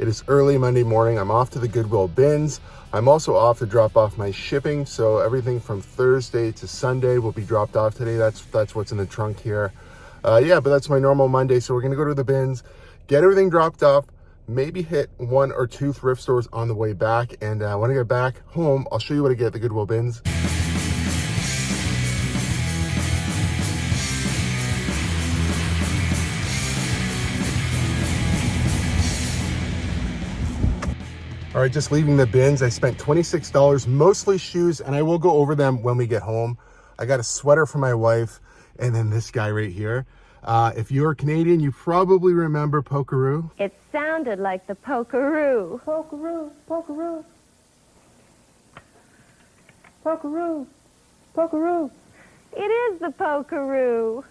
It is early Monday morning. I'm off to the Goodwill bins. I'm also off to drop off my shipping. So everything from Thursday to Sunday will be dropped off today. That's what's in the trunk here. Yeah, but that's my normal Monday. So we're gonna go to the bins, get everything dropped off, maybe hit 1 or 2 thrift stores on the way back. And when I get back home, I'll show you what I get at the Goodwill bins. All right, just leaving the bins. I spent $26, mostly shoes, and I will go over them when we get home. I got a sweater for my wife, and then this guy right here. If you're Canadian, you probably remember Polkaroo. It sounded like the Polkaroo. Polkaroo, Polkaroo. Polkaroo, Polkaroo. It is the Polkaroo.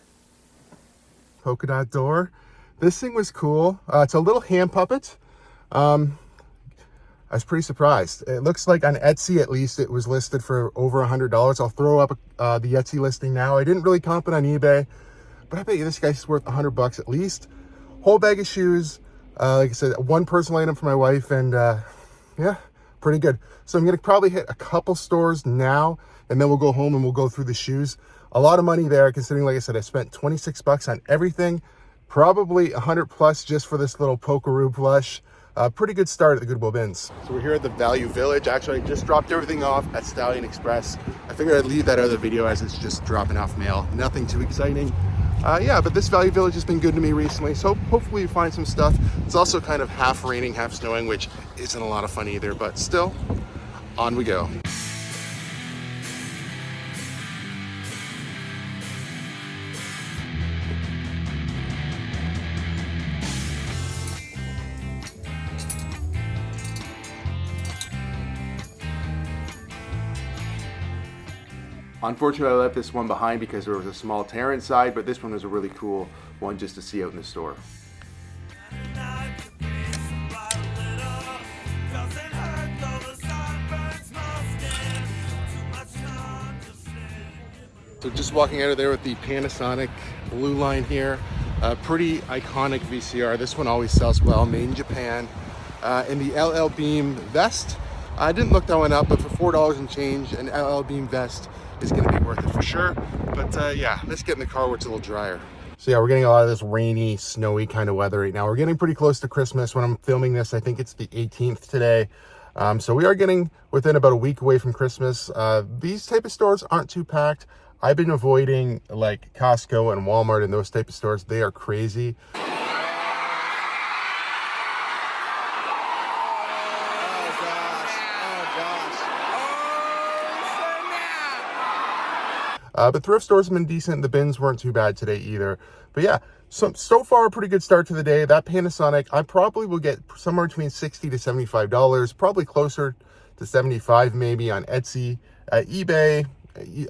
Polka dot door. This thing was cool. It's a little hand puppet. I was pretty surprised. It looks like on Etsy, at least, it was listed for over $100. I'll throw up the Etsy listing now. I didn't really comp it on eBay, but I bet you this guy's worth $100 at least. Whole bag of shoes. Like I said, one personal item for my wife, and yeah, pretty good. So I'm gonna probably hit a couple stores now, and then we'll go home and we'll go through the shoes. A lot of money there, considering, like I said, I spent $26 on everything. Probably 100 plus just for this little Polkaroo plush. Pretty good start at the Goodwill bins. So we're here at the Value Village. Actually, I just dropped everything off at Stallion Express. I figured I'd leave that other video as it's just dropping off mail. Nothing too exciting. Yeah, but this Value Village has been good to me recently, so hopefully you find some stuff. It's also kind of half raining, half snowing, which isn't a lot of fun either, but still, on we go. Unfortunately, I left this one behind because there was a small tear inside, but this one was a really cool one just to see out in the store. So just walking out of there with the Panasonic blue line here, pretty iconic VCR. This one always sells well, made in Japan. And the LL Beam vest. I didn't look that one up, but for $4 and change, an LL Beam vest is going to be worth it for sure. But yeah, let's get in the car where it's a little drier. So yeah, we're getting a lot of this rainy, snowy kind of weather right now. We're getting pretty close to Christmas when I'm filming this. I think it's the 18th today. So we are getting within about a week away from Christmas. These type of stores aren't too packed. I've been avoiding like Costco and Walmart and those type of stores. They are crazy. But thrift stores have been decent. The bins weren't too bad today either. But yeah, so far a pretty good start to the day. That Panasonic, I probably will get somewhere between $60 to $75, probably closer to $75 maybe on Etsy. eBay,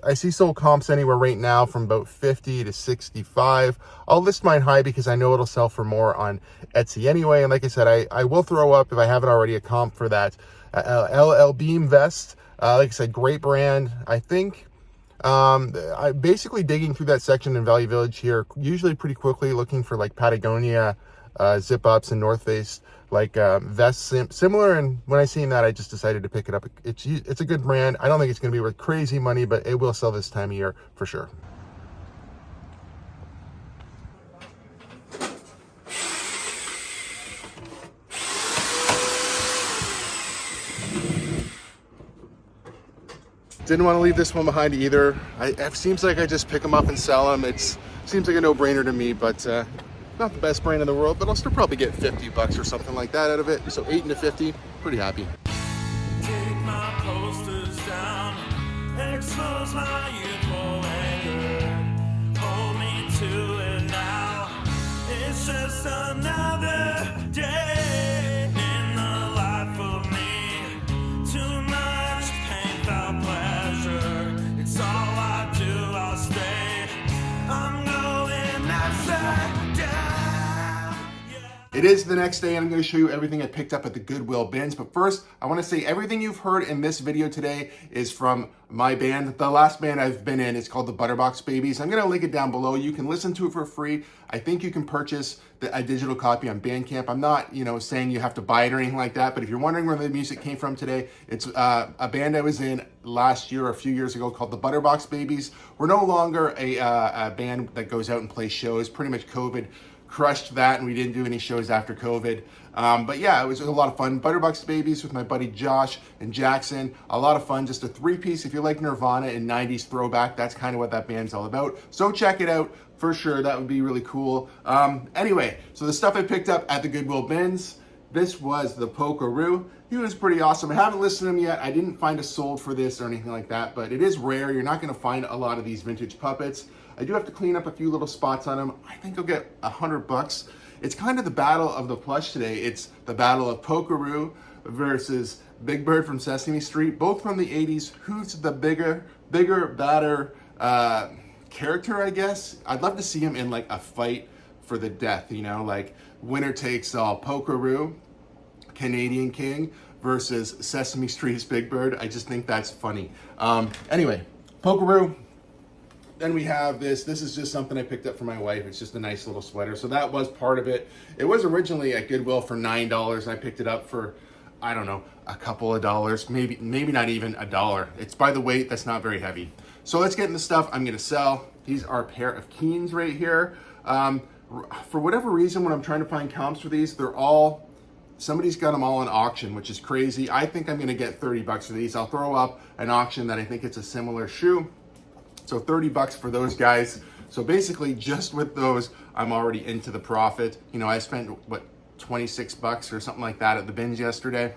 I see sold comps anywhere right now from about $50 to $65. I'll list mine high because I know it'll sell for more on Etsy anyway. And like I said, I will throw up, if I haven't already, a comp for that LL Beam vest. Like I said, great brand. I think I'm basically digging through that section in Value Village here, usually pretty quickly, looking for like Patagonia, zip ups and North Face, like vests similar. And when I seen that, I just decided to pick it up. It's a good brand. I don't think it's going to be worth crazy money, but it will sell this time of year for sure. Didn't want to leave this one behind either. It seems like I just pick them up and sell them. It seems like a no-brainer to me, but not the best brand in the world, but I'll still probably get $50 or something like that out of it. So 8 into 50, pretty happy. Take my posters down, expose my youthful anger. Hold me to it now. It's just another day in the life of me. Too much pain without pleasure. It's all I do, I'll stay. I'm going upside down. It It is the next day and I'm going to show you everything I picked up at the Goodwill bins. But first, I want to say everything you've heard in this video today is from my band. The last band I've been in is called the Butterbox Babies. I'm going to link it down below. You can listen to it for free. I think you can purchase a digital copy on Bandcamp. I'm not, saying you have to buy it or anything like that. But if you're wondering where the music came from today, it's a band I was in last year or a few years ago called the Butterbox Babies. We're no longer a band that goes out and plays shows. Pretty much COVID crushed that and we didn't do any shows after COVID. But yeah, it was a lot of fun. Butterbox Babies with my buddy Josh and Jackson. A lot of fun, just a three-piece. If you like Nirvana and 90s throwback, that's kind of what that band's all about. So check it out for sure. That would be really cool. Anyway, so the stuff I picked up at the Goodwill bins, this was the Polkaroo. He was pretty awesome. I haven't listed him yet. I didn't find a sold for this or anything like that, but it is rare. You're not gonna find a lot of these vintage puppets. I do have to clean up a few little spots on them. I think I'll get $100. It's kind of the battle of the plush today. It's the battle of Polkaroo versus Big Bird from Sesame Street, both from the 80s. Who's the bigger, badder character, I guess? I'd love to see him in like a fight for the death, like winner takes all. Polkaroo, Canadian King, versus Sesame Street's Big Bird. I just think that's funny. Anyway, Polkaroo. Then we have this. This is just something I picked up for my wife. It's just a nice little sweater. So that was part of it. It was originally at Goodwill for $9 and I picked it up for, I don't know, a couple of dollars, maybe not even $1. It's by the weight, that's not very heavy. So let's get into stuff I'm gonna sell. These are a pair of Keens right here. For whatever reason, when I'm trying to find comps for these, somebody's got them all on auction, which is crazy. I think I'm gonna get $30 for these. I'll throw up an auction that I think it's a similar shoe. So $30 for those guys. So basically just with those, I'm already into the profit. I spent what, $26 or something like that at the bins yesterday.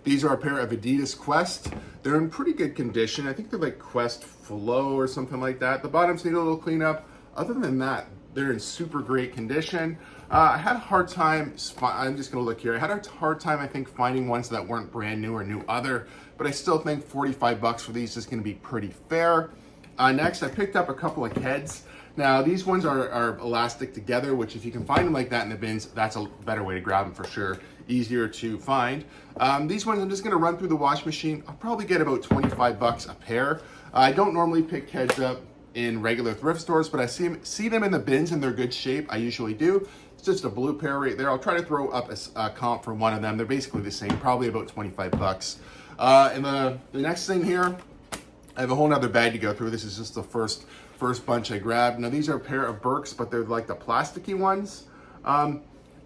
These are a pair of Adidas Quest. They're in pretty good condition. I think they're like Quest Flow or something like that. The bottoms need a little cleanup. Other than that, they're in super great condition. I had a hard time, I'm just gonna look here. I had a hard time, I think, finding ones that weren't brand new or new other, but I still think $45 for these is gonna be pretty fair. Next, I picked up a couple of Keds. Now, these ones are elastic together, which if you can find them like that in the bins, that's a better way to grab them for sure. Easier to find. These ones I'm just gonna run through the wash machine. I'll probably get about $25 a pair. I don't normally pick Keds up in regular thrift stores, but I see them in the bins in their good shape. I usually do. It's just a blue pair right there. I'll try to throw up a comp for one of them. They're basically the same, probably about $25. And the next thing here, I have a whole nother bag to go through. This is just the first bunch I grabbed. Now these are a pair of Birks, but they're like the plasticky ones.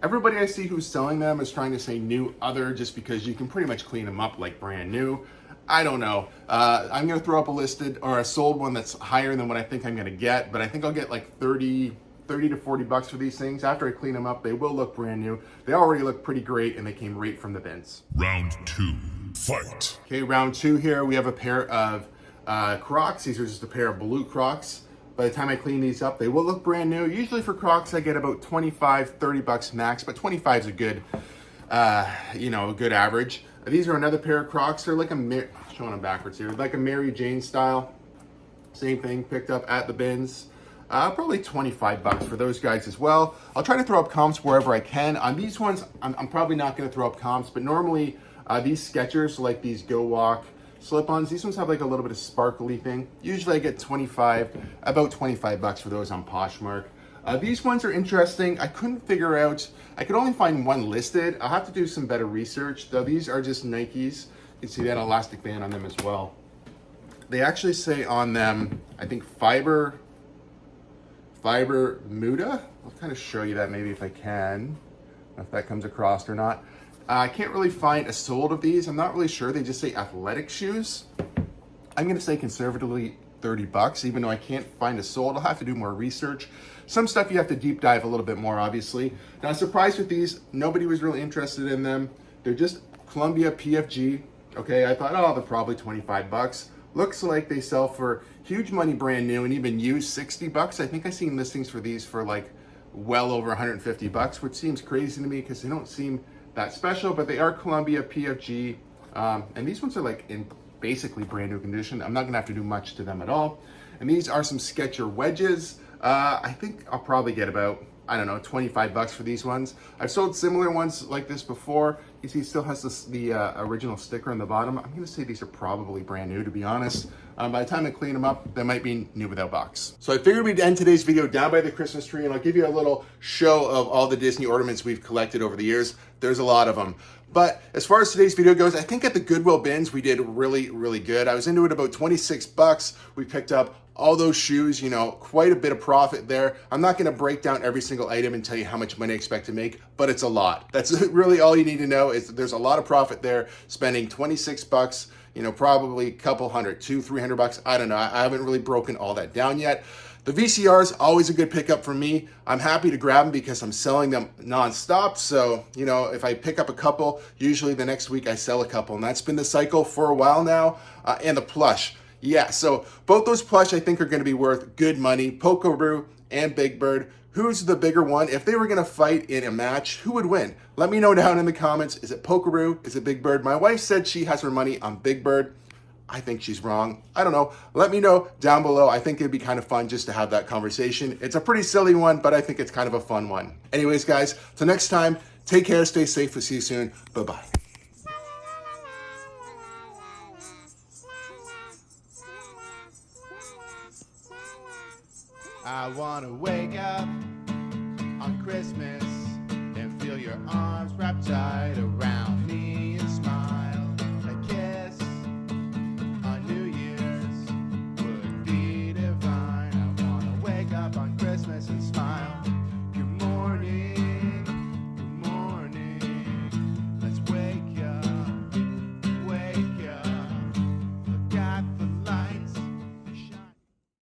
Everybody I see who's selling them is trying to say new other just because you can pretty much clean them up like brand new. I don't know. I'm gonna throw up a listed or a sold one that's higher than what I think I'm gonna get, but I think I'll get like 30 to $40 for these things. After I clean them up, they will look brand new. They already look pretty great and they came right from the bins. Round 2, fight. Okay, round 2 here. We have a pair of Crocs. These are just a pair of blue Crocs. By the time I clean these up, they will look brand new. Usually for Crocs, I get about $25-30 max, but 25 is a good, a good average. These are another pair of Crocs. They're like showing them backwards here, like a Mary Jane style. Same thing, picked up at the bins. Probably $25 for those guys as well. I'll try to throw up comps wherever I can. On these ones, I'm probably not going to throw up comps, but normally these Skechers, like these Go Walk slip-ons, these ones have like a little bit of sparkly thing. Usually I get about $25 for those on Poshmark. These ones are interesting. I couldn't figure out, I could only find one listed. I'll have to do some better research, though. These are just Nikes. You can see that elastic band on them as well. They actually say on them, I think fiber Muda. I'll kind of show you that maybe if I can, if that comes across or not. I can't really find a sold of these. I'm not really sure. They just say athletic shoes. I'm gonna say conservatively $30, even though I can't find a sold. I'll have to do more research. Some stuff you have to deep dive a little bit more, obviously. Now, surprised with these, nobody was really interested in them. They're just Columbia PFG. Okay, I thought, oh, they're probably $25. Looks like they sell for huge money brand new and even used $60. I think I've seen listings for these for like well over $150, which seems crazy to me because they don't seem that special, but they are Columbia PFG. And these ones are like in basically brand new condition. I'm not gonna have to do much to them at all. And these are some Skechers wedges. I think I'll probably get about, I don't know, 25 bucks for these ones. I've sold similar ones like this before. You see, it still has the original sticker on the bottom. I'm gonna say these are probably brand new, to be honest. By the time I clean them up, they might be new without box. So I figured we'd end today's video down by the Christmas tree, and I'll give you a little show of all the Disney ornaments we've collected over the years. There's a lot of them. But as far as today's video goes, I think at the Goodwill bins, we did really, really good. I was into it about 26 bucks. We picked up all those shoes, you know, quite a bit of profit there. I'm not gonna break down every single item and tell you how much money I expect to make, but it's a lot. That's really all you need to know, is that there's a lot of profit there. Spending 26 bucks, you know, probably a couple hundred, 200-300 bucks. I don't know. I haven't really broken all that down yet. The VCRs, always a good pickup for me. I'm happy to grab them because I'm selling them nonstop. So, you know, if I pick up a couple, usually the next week I sell a couple. And that's been the cycle for a while now. And the plush. Yeah, so both those plush I think are going to be worth good money. Polkaroo and Big Bird. Who's the bigger one? If they were going to fight in a match, who would win? Let me know down in the comments. Is it Polkaroo? Is it Big Bird? My wife said she has her money on Big Bird. I think she's wrong. I don't know. Let me know down below. I think it'd be kind of fun just to have that conversation. It's a pretty silly one, but I think it's kind of a fun one. Anyways, guys, till next time, take care, stay safe. We'll see you soon. Bye-bye. I want to wake up on Christmas and feel your arms wrapped tight around